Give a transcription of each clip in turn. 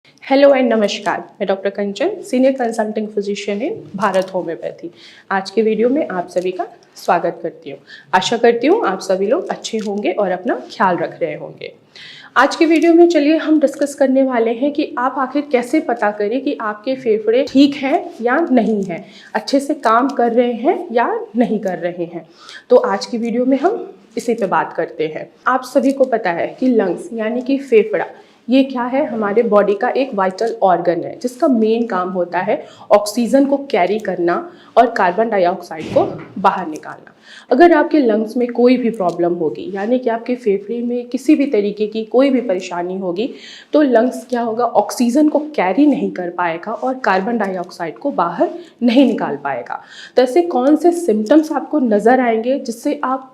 Hello and नमस्कार। मैं doctor कंचन, senior consulting physician इन Bharat homeopathy. आज के वीडियो में आप सभी का स्वागत करती हूँ। आशा करती हूँ आप सभी लोग अच्छे होंगे और अपना ख्याल रख रहे होंगे। आज के वीडियो में चलिए हम डिस्कस करने वाले हैं कि आप आखिर कैसे पता करें कि आपके फेफड़े ठीक हैं या नहीं हैं, अच्छे से काम कर रहे हैं या नहीं कर रहे हैं। तो आज की वीडियो में हम इसी पे बात करते हैं। आप सभी को पता है कि लंग्स यानी कि फेफड़ा ये क्या है, हमारे बॉडी का एक वाइटल ऑर्गन है जिसका मेन काम होता है ऑक्सीजन को कैरी करना और कार्बन डाइऑक्साइड को बाहर निकालना। अगर आपके लंग्स में कोई भी प्रॉब्लम होगी यानी कि आपके फेफड़े में किसी भी तरीके की कोई भी परेशानी होगी तो लंग्स क्या होगा, ऑक्सीजन को कैरी नहीं कर पाएगा और कार्बन डाइऑक्साइड को बाहर नहीं निकाल पाएगा। तो ऐसे कौन से सिम्टम्स आपको नज़र आएंगे जिससे आप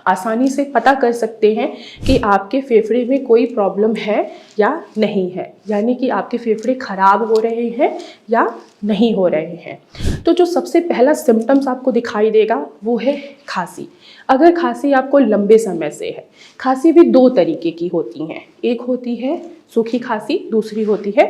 आसानी से पता कर सकते हैं कि आपके फेफड़े में कोई प्रॉब्लम है या नहीं है, यानी कि आपके फेफड़े खराब हो रहे हैं या नहीं हो रहे हैं। तो जो सबसे पहला सिम्टम्स आपको दिखाई देगा वो है खांसी। अगर खांसी आपको लंबे समय से है, खांसी भी दो तरीके की होती हैं, एक होती है सूखी खांसी, दूसरी होती है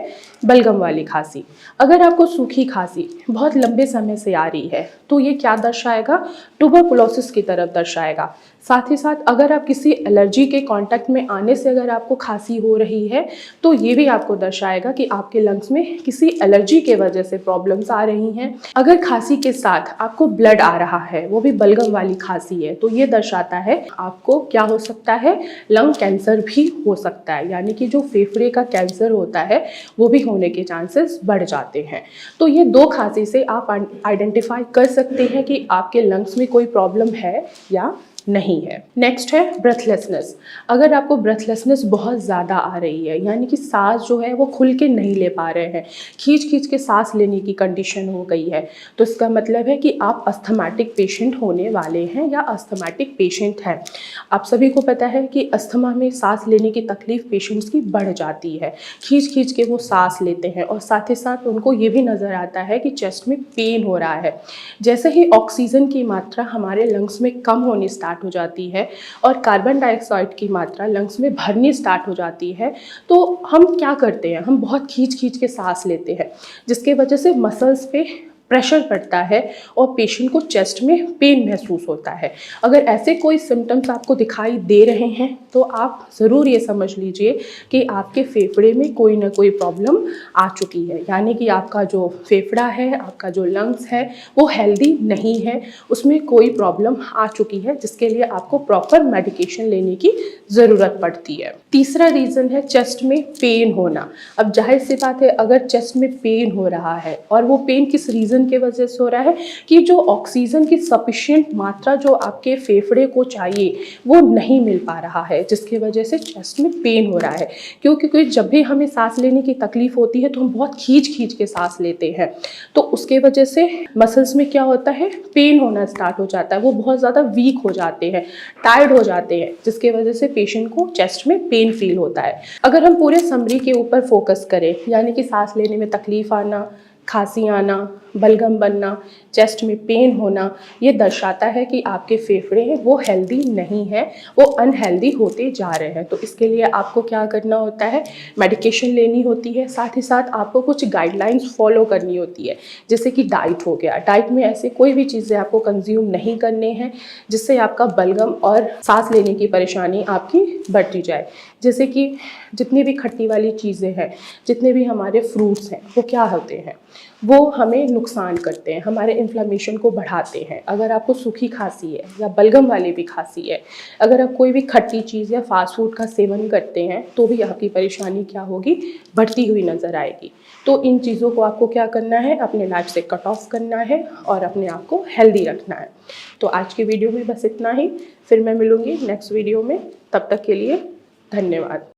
बलगम वाली खांसी। अगर आपको सूखी खांसी बहुत लंबे समय से आ रही है तो ये क्या दर्शाएगा, ट्यूबरकुलोसिस की तरफ दर्शाएगा। साथ ही साथ अगर आप किसी एलर्जी के कांटेक्ट में आने से अगर आपको खांसी हो रही है तो ये भी आपको दर्शाएगा कि आपके लंग्स में किसी एलर्जी के वजह से प्रॉब्लम्स आ रही हैं। अगर खांसी के साथ आपको ब्लड आ रहा है, वो भी बलगम वाली खांसी है, तो ये दर्शाता है आपको क्या हो सकता है, लंग कैंसर भी हो सकता है, यानी कि जो फेफड़े का कैंसर होता है वो भी होने के चांसेस बढ़ जाते हैं। तो ये दो खांसी से आप आइडेंटिफाई कर सकते हैं कि आपके लंग्स में कोई प्रॉब्लम है या नहीं है। नेक्स्ट है ब्रेथलेसनेस। अगर आपको ब्रेथलेसनेस बहुत ज़्यादा आ रही है, यानी कि सांस जो है वो खुल के नहीं ले पा रहे हैं, खींच खींच के सांस लेने की कंडीशन हो गई है, तो इसका मतलब है कि आप अस्थमाटिक पेशेंट होने वाले हैं या अस्थमाटिक पेशेंट हैं। आप सभी को पता है कि अस्थमा में सांस लेने की तकलीफ पेशेंट्स की बढ़ जाती है, खींच खींच के वो सांस लेते हैं और साथ ही साथ उनको ये भी नज़र आता है कि चेस्ट में पेन हो रहा है। जैसे ही ऑक्सीजन की मात्रा हमारे लंग्स में कम होनी स्टार्ट हो जाती है और कार्बन डाइऑक्साइड की मात्रा लंग्स में भरनी स्टार्ट हो जाती है तो हम क्या करते हैं, हम बहुत खींच खींच के सांस लेते हैं जिसके वजह से मसल्स पे प्रेशर पड़ता है और पेशेंट को चेस्ट में पेन महसूस होता है। अगर ऐसे कोई सिम्टम्स आपको दिखाई दे रहे हैं तो आप ज़रूर ये समझ लीजिए कि आपके फेफड़े में कोई ना कोई प्रॉब्लम आ चुकी है, यानी कि आपका जो फेफड़ा है, आपका जो लंग्स है वो हेल्दी नहीं है, उसमें कोई प्रॉब्लम आ चुकी है जिसके लिए आपको प्रॉपर मेडिकेशन लेने की ज़रूरत पड़ती है। तीसरा रीज़न है चेस्ट में पेन होना। अब जाहिर सी बात है, अगर चेस्ट में पेन हो रहा है और वो पेन किस रीज़न के वजह से हो रहा है कि जो ऑक्सीजन की सफिशिएंट मात्रा जो आपके फेफड़े को चाहिए वो नहीं मिल पा रहा है, जिसकी वजह से चेस्ट में पेन हो रहा है। क्योंकि जब भी हमें सांस लेने की तकलीफ होती है तो हम बहुत खींच खींच के सांस लेते हैं, तो उसके वजह से मसल्स में क्या होता है, पेन होना स्टार्ट हो जाता है, वो बहुत ज़्यादा वीक हो जाते हैं, टायर्ड हो जाते हैं, जिसके वजह से पेशेंट को चेस्ट में पेन फील होता है। अगर हम पूरे समरी के ऊपर फोकस करें, यानी कि सांस लेने में तकलीफ आना, खांसी आना, बलगम बनना, चेस्ट में पेन होना, ये दर्शाता है कि आपके फेफड़े हैं वो हेल्दी नहीं है, वो अनहेल्दी होते जा रहे हैं। तो इसके लिए आपको क्या करना होता है, मेडिकेशन लेनी होती है, साथ ही साथ आपको कुछ गाइडलाइंस फॉलो करनी होती है, जैसे कि डाइट हो गया। डाइट में ऐसे कोई भी चीज़ें आपको कंज्यूम नहीं करने हैं जिससे आपका बलगम और सांस लेने की परेशानी आपकी बढ़ती जाए। जैसे कि जितनी भी खट्टी वाली चीज़ें हैं, जितने भी हमारे फ्रूट्स हैं, वो क्या होते हैं, वो हमें नुकसान करते हैं, हमारे इन्फ्लेमेशन को बढ़ाते हैं। अगर आपको सूखी खांसी है या बलगम वाली भी खांसी है, अगर आप कोई भी खट्टी चीज़ या फास्ट फूड का सेवन करते हैं तो भी आपकी परेशानी क्या होगी, बढ़ती हुई नज़र आएगी। तो इन चीज़ों को आपको क्या करना है, अपने लाइफ से कट ऑफ करना है और अपने आप को हेल्दी रखना है। तो आज की वीडियो में बस इतना ही, फिर मैं मिलूँगी नेक्स्ट वीडियो में। तब तक के लिए धन्यवाद।